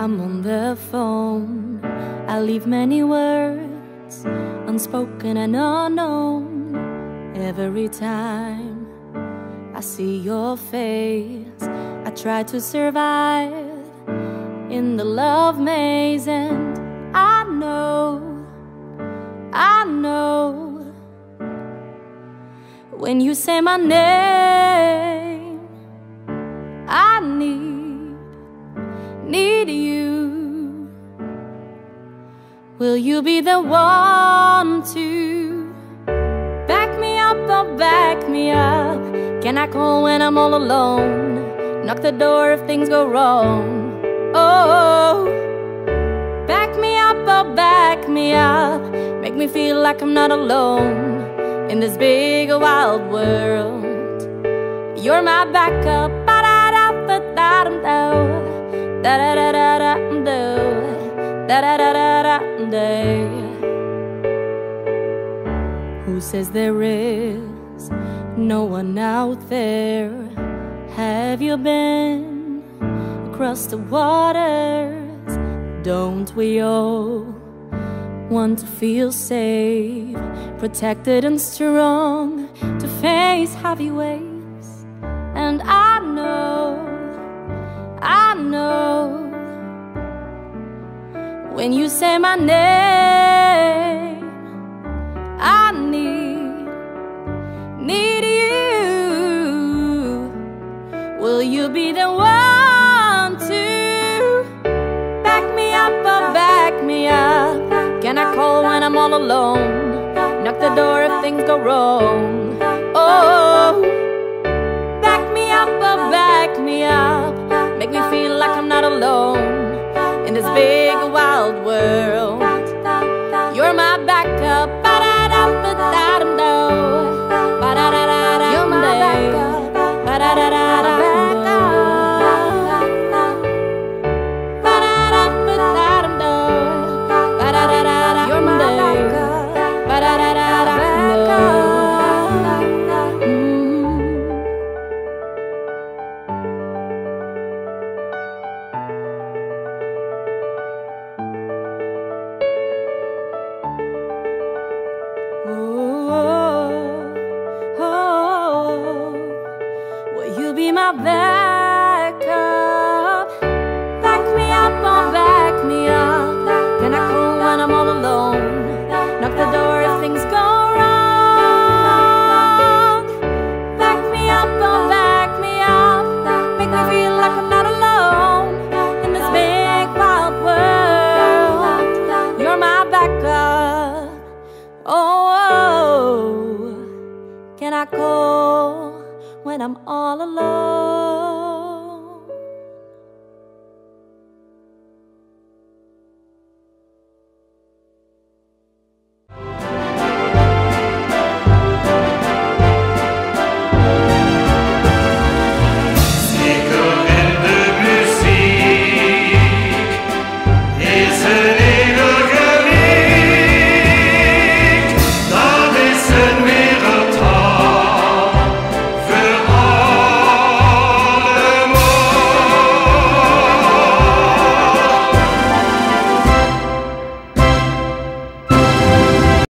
I'm on the phone. I leave many words, unspoken and unknown. Every time I see your face, I try to survive in the love maze. And I know when you say my name, I need you. Will you be the one to back me up or back me up? Can I call when I'm all alone? Knock the door if things go wrong. Oh, back me up or back me up. Make me feel like I'm not alone in this big wild world. You're my backup. Who says there is no one out there? Have you been across the waters? Don't we all want to feel safe, protected and strong, to face heavy waves? And I know when you say my name, I need you. Will you be the one to back me up or back me up? Can I call when I'm all alone? Knock the door if things go wrong. Oh, back me up or back me up. Make me feel like I'm not alone in this big wild world. You're my backup. You're my backup. Will you be my backup?